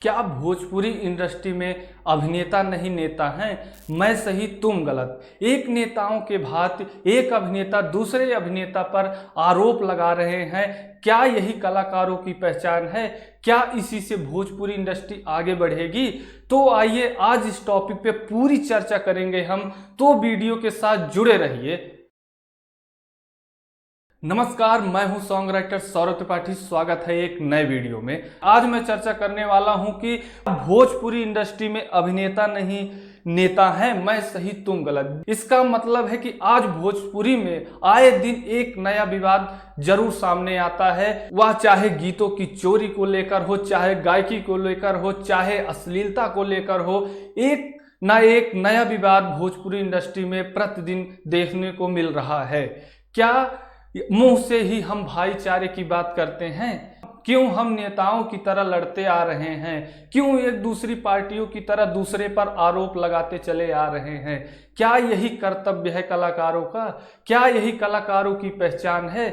क्या भोजपुरी इंडस्ट्री में अभिनेता नहीं नेता हैं? मैं सही तुम गलत। एक नेताओं के भांति एक अभिनेता दूसरे अभिनेता पर आरोप लगा रहे हैं। क्या यही कलाकारों की पहचान है? क्या इसी से भोजपुरी इंडस्ट्री आगे बढ़ेगी? तो आइए आज इस टॉपिक पे पूरी चर्चा करेंगे हम, तो वीडियो के साथ जुड़े रहिए। नमस्कार, मैं हूं सॉन्ग राइटर सौरभ त्रिपाठी। स्वागत है एक नए वीडियो में। आज मैं चर्चा करने वाला हूं कि भोजपुरी इंडस्ट्री में अभिनेता नहीं नेता है, मैं सही तुम गलत। इसका मतलब है कि आज भोजपुरी में आए दिन एक नया विवाद जरूर सामने आता है। वह चाहे गीतों की चोरी को लेकर हो, चाहे गायकी को लेकर हो, चाहे अश्लीलता को लेकर हो, एक नया विवाद भोजपुरी इंडस्ट्री में प्रतिदिन देखने को मिल रहा है। क्या मुंह से ही हम भाईचारे की बात करते हैं? क्यों हम नेताओं की तरह लड़ते आ रहे हैं? क्यों एक दूसरी पार्टियों की तरह दूसरे पर आरोप लगाते चले आ रहे हैं? क्या यही कर्तव्य है कलाकारों का? क्या यही कलाकारों की पहचान है?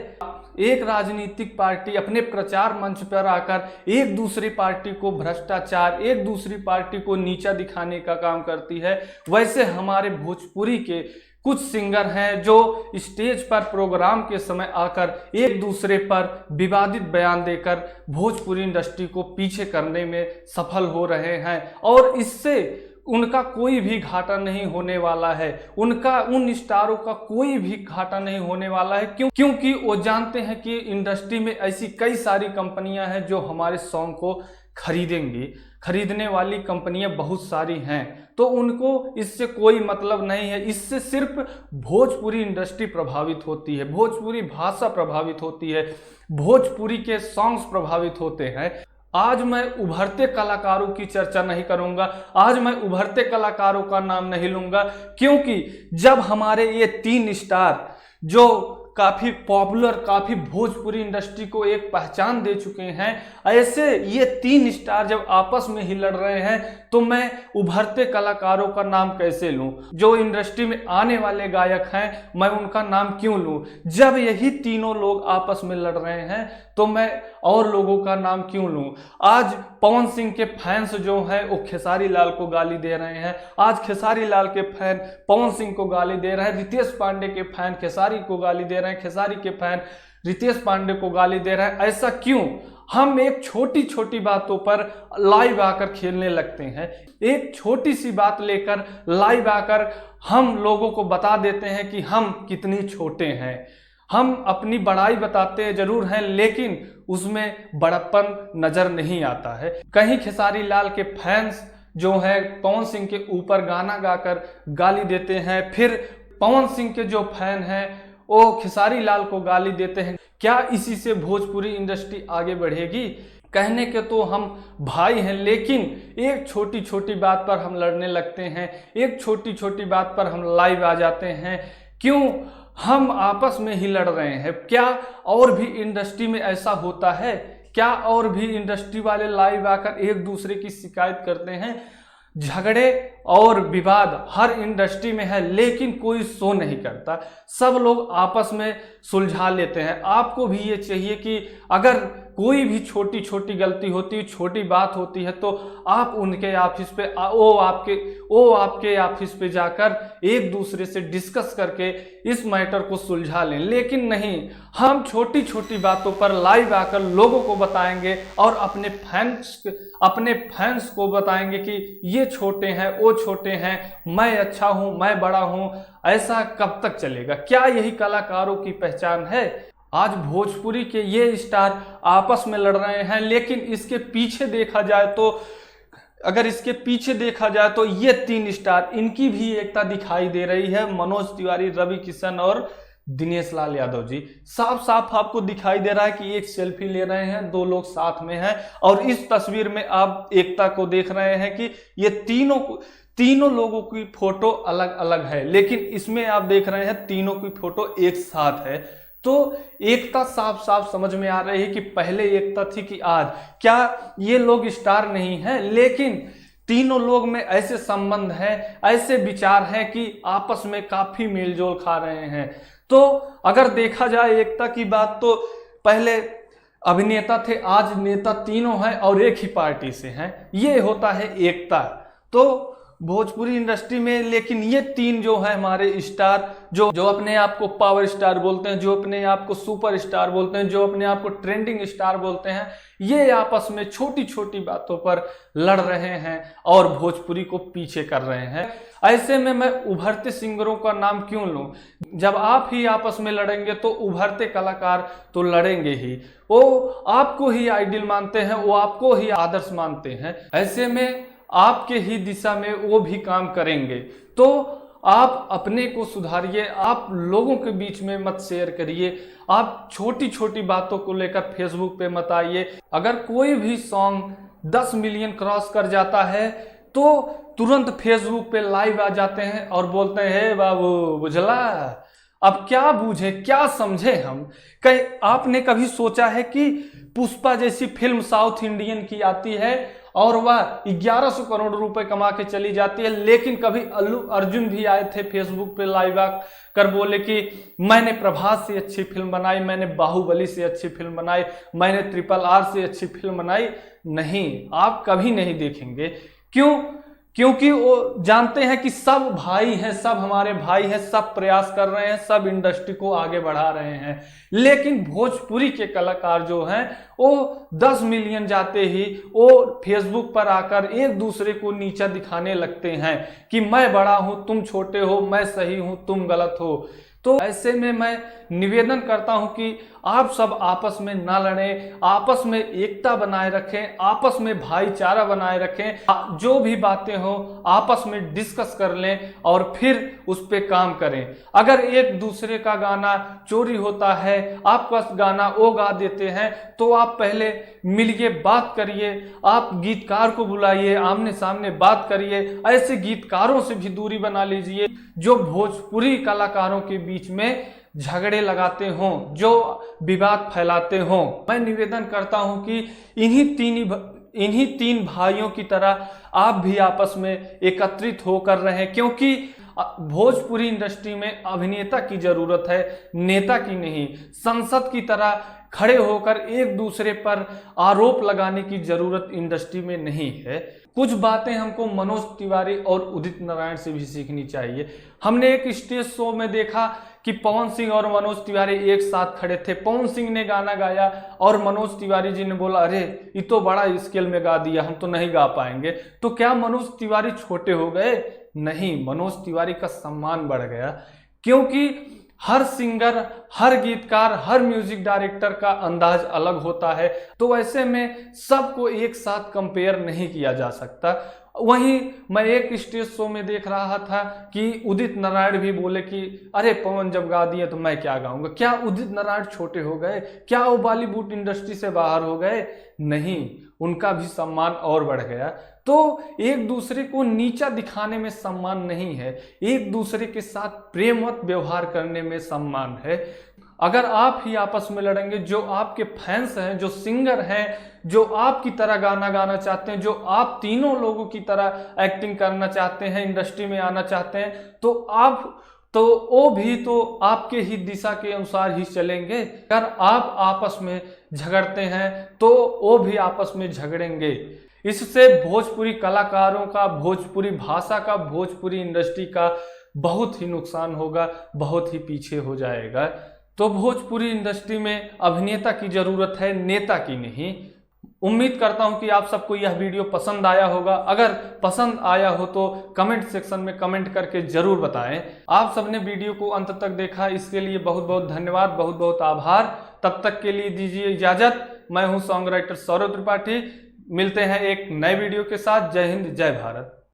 एक राजनीतिक पार्टी अपने प्रचार मंच पर आकर एक दूसरी पार्टी को भ्रष्टाचार, एक दूसरी पार्टी को नीचा दिखाने का काम करती है। वैसे हमारे भोजपुरी के कुछ सिंगर हैं जो स्टेज पर प्रोग्राम के समय आकर एक दूसरे पर विवादित बयान देकर भोजपुरी इंडस्ट्री को पीछे करने में सफल हो रहे हैं, और इससे उनका कोई भी घाटा नहीं होने वाला है। उन स्टारों का कोई भी घाटा नहीं होने वाला है। क्योंकि वो जानते हैं कि इंडस्ट्री में ऐसी कई सारी कंपनियां हैं जो हमारे सॉन्ग को खरीदेंगी। खरीदने वाली कंपनियां बहुत सारी हैं, तो उनको इससे कोई मतलब नहीं है। इससे सिर्फ भोजपुरी इंडस्ट्री प्रभावित होती है, भोजपुरी भाषा प्रभावित होती है, भोजपुरी के सॉन्ग्स प्रभावित होते हैं। आज मैं उभरते कलाकारों की चर्चा नहीं करूंगा, आज मैं उभरते कलाकारों का नाम नहीं लूंगा, क्योंकि जब हमारे ये 3 स्टार जो काफी पॉपुलर, काफी भोजपुरी इंडस्ट्री को एक पहचान दे चुके हैं, ऐसे ये 3 स्टार जब आपस में ही लड़ रहे हैं, तो मैं उभरते कलाकारों का नाम कैसे लूं? जो इंडस्ट्री में आने वाले गायक हैं, मैं उनका नाम क्यों लूं? जब यही तीनों लोग आपस में लड़ रहे हैं, तो मैं और लोगों का नाम क्यों लूं? आज पवन सिंह के फैंस जो हैं वो खेसारी लाल को गाली दे रहे हैं। आज खेसारी लाल के फैन पवन सिंह को गाली दे रहे हैं। रितेश पांडे के फैन खेसारी को गाली दे रहे हैं। खेसारी के फैन रितेश पांडे को गाली दे रहे हैं। ऐसा क्यों? हम एक छोटी छोटी बातों पर लाइव आकर खेलने लगते हैं। एक छोटी सी बात लेकर लाइव आकर हम लोगों को बता देते हैं कि हम कितनी छोटे हैं। हम अपनी बड़ाई बताते जरूर हैं, लेकिन उसमें बड़प्पन नजर नहीं आता है। कहीं खेसारी लाल के फैंस जो हैं पवन सिंह के ऊपर गाना गाकर गाली देते हैं, फिर पवन सिंह के जो फैन हैं वो खेसारी लाल को गाली देते हैं। क्या इसी से भोजपुरी इंडस्ट्री आगे बढ़ेगी? कहने के तो हम भाई हैं, लेकिन एक छोटी छोटी बात पर हम लड़ने लगते हैं, एक छोटी छोटी बात पर हम लाइव आ जाते हैं। क्यों हम आपस में ही लड़ रहे हैं? क्या और भी इंडस्ट्री में ऐसा होता है? क्या और भी इंडस्ट्री वाले लाइव आकर एक दूसरे की शिकायत करते हैं? झगड़े और विवाद हर इंडस्ट्री में है, लेकिन कोई शो नहीं करता। सब लोग आपस में सुलझा लेते हैं। आपको भी ये चाहिए कि अगर कोई भी छोटी छोटी गलती होती है, छोटी बात होती है, तो आप उनके ऑफिस पे वो आपके ऑफिस पे जाकर एक दूसरे से डिस्कस करके इस मैटर को सुलझा लें। लेकिन नहीं, हम छोटी छोटी बातों पर लाइव आकर लोगों को बताएंगे और अपने फैंस को बताएंगे कि ये छोटे हैं, वो छोटे हैं, मैं अच्छा हूं, मैं बड़ा हूं। ऐसा कब तक चलेगा? क्या यही कलाकारों की पहचान है? आज भोजपुरी के ये स्टार आपस में लड़ रहे हैं, लेकिन इसके पीछे देखा जाए तो ये 3 स्टार, इनकी भी एकता दिखाई दे रही है। मनोज तिवारी, रवि किशन और दिनेश लाल यादव जी। साफ साफ आपको दिखाई दे रहा है कि एक सेल्फी ले रहे हैं, 2 लोग साथ में हैं, और इस तस्वीर में आप एकता को देख रहे हैं कि ये तीनों लोगों की फोटो अलग अलग है, लेकिन इसमें आप देख रहे हैं तीनों की फोटो एक साथ है। तो एकता साफ साफ समझ में आ रही है कि पहले एकता थी कि आज। क्या ये लोग स्टार नहीं हैं? लेकिन तीनों लोग में ऐसे संबंध हैं, ऐसे विचार हैं कि आपस में काफी मेलजोल खा रहे हैं। तो अगर देखा जाए एकता की बात, तो पहले अभिनेता थे, आज नेता तीनों हैं और एक ही पार्टी से हैं। ये होता है एकता। तो भोजपुरी इंडस्ट्री में लेकिन ये तीन जो है हमारे स्टार, जो अपने आप को पावर स्टार बोलते हैं, जो अपने आप को सुपर स्टार बोलते हैं, जो अपने आप को ट्रेंडिंग स्टार बोलते हैं, ये आपस में छोटी छोटी बातों पर लड़ रहे हैं और भोजपुरी को पीछे कर रहे हैं। ऐसे में मैं उभरते सिंगरों का नाम क्यों लूं? जब आप ही आपस में लड़ेंगे तो उभरते कलाकार तो लड़ेंगे ही। वो आपको ही आइडियल मानते हैं, वो आपको ही आदर्श मानते हैं। ऐसे में आपके ही दिशा में वो भी काम करेंगे। तो आप अपने को सुधारिए, आप लोगों के बीच में मत शेयर करिए, आप छोटी छोटी बातों को लेकर फेसबुक पे मत आइए। अगर कोई भी सॉन्ग 10 मिलियन क्रॉस कर जाता है तो तुरंत फेसबुक पे लाइव आ जाते हैं और बोलते हैं बाबू बुझला। अब क्या बूझे, क्या समझे हम? कहीं आपने कभी सोचा है कि पुष्पा जैसी फिल्म साउथ इंडियन की आती है और वह 1100 करोड़ रुपए कमा के चली जाती है, लेकिन कभी अल्लू अर्जुन भी आए थे फेसबुक पे लाइव आकर बोले कि मैंने प्रभास से अच्छी फिल्म बनाई, मैंने बाहुबली से अच्छी फिल्म बनाई, मैंने RRR से अच्छी फिल्म बनाई? नहीं, आप कभी नहीं देखेंगे। क्यों? क्योंकि वो जानते हैं कि सब भाई हैं, सब हमारे भाई हैं, सब प्रयास कर रहे हैं, सब इंडस्ट्री को आगे बढ़ा रहे हैं। लेकिन भोजपुरी के कलाकार जो हैं वो 10 मिलियन जाते ही वो फेसबुक पर आकर एक दूसरे को नीचा दिखाने लगते हैं कि मैं बड़ा हूं, तुम छोटे हो, मैं सही हूं, तुम गलत हो। तो ऐसे में मैं निवेदन करता हूं कि आप सब आपस में ना लड़ें, आपस में एकता बनाए रखें, आपस में भाईचारा बनाए रखें। जो भी बातें हो आपस में डिस्कस कर लें और फिर उस पे काम करें। अगर एक दूसरे का गाना चोरी होता है, आपका गाना वो गा देते हैं, तो आप पहले मिलिए, बात करिए, आप गीतकार को बुलाइए, आमने सामने बात करिए। ऐसे गीतकारों से भी दूरी बना लीजिए जो भोजपुरी कलाकारों के बीच में झगड़े लगाते हों, जो विवाद फैलाते हों। मैं निवेदन करता हूं कि इन्हीं तीन भाइयों की तरह आप भी आपस में एकत्रित होकर रहें, क्योंकि भोजपुरी इंडस्ट्री में अभिनेता की जरूरत है, नेता की नहीं। संसद की तरह खड़े होकर एक दूसरे पर आरोप लगाने की जरूरत इंडस्ट्री में नहीं है। कुछ बातें हमको मनोज तिवारी और उदित नारायण से भी सीखनी चाहिए। हमने एक स्टेज शो में देखा कि पवन सिंह और मनोज तिवारी एक साथ खड़े थे। पवन सिंह ने गाना गाया और मनोज तिवारी जी ने बोला, अरे ये तो बड़ा स्केल में गा दिया, हम तो नहीं गा पाएंगे। तो क्या मनोज तिवारी छोटे हो गए? नहीं, मनोज तिवारी का सम्मान बढ़ गया, क्योंकि हर सिंगर, हर गीतकार, हर म्यूजिक डायरेक्टर का अंदाज अलग होता है। तो ऐसे में सबको एक साथ कंपेयर नहीं किया जा सकता। वहीं मैं एक स्टेज शो में देख रहा था कि उदित नारायण भी बोले कि अरे पवन जब गा दिए तो मैं क्या गाऊंगा। क्या उदित नारायण छोटे हो गए? क्या वो बॉलीवुड इंडस्ट्री से बाहर हो गए? नहीं, उनका भी सम्मान और बढ़ गया। तो एक दूसरे को नीचा दिखाने में सम्मान नहीं है, एक दूसरे के साथ प्रेमवत व्यवहार करने में सम्मान है। अगर आप ही आपस में लड़ेंगे, जो आपके फैंस हैं, जो सिंगर हैं, जो आपकी तरह गाना गाना चाहते हैं, जो आप तीनों लोगों की तरह एक्टिंग करना चाहते हैं, इंडस्ट्री में आना चाहते हैं, तो वो भी तो आपके ही दिशा के अनुसार ही चलेंगे। अगर आप आपस में झगड़ते हैं तो वो भी आपस में झगड़ेंगे। इससे भोजपुरी कलाकारों का, भोजपुरी भाषा का, भोजपुरी इंडस्ट्री का बहुत ही नुकसान होगा, बहुत ही पीछे हो जाएगा। तो भोजपुरी इंडस्ट्री में अभिनेता की जरूरत है, नेता की नहीं। उम्मीद करता हूं कि आप सबको यह वीडियो पसंद आया होगा। अगर पसंद आया हो तो कमेंट सेक्शन में कमेंट करके जरूर बताएं। आप सबने वीडियो को अंत तक देखा, इसके लिए बहुत बहुत धन्यवाद, बहुत बहुत आभार। तब तक के लिए दीजिए इजाजत। मैं हूं सॉन्ग राइटर सौरभ त्रिपाठी। मिलते हैं एक नए वीडियो के साथ। जय हिंद, जय भारत।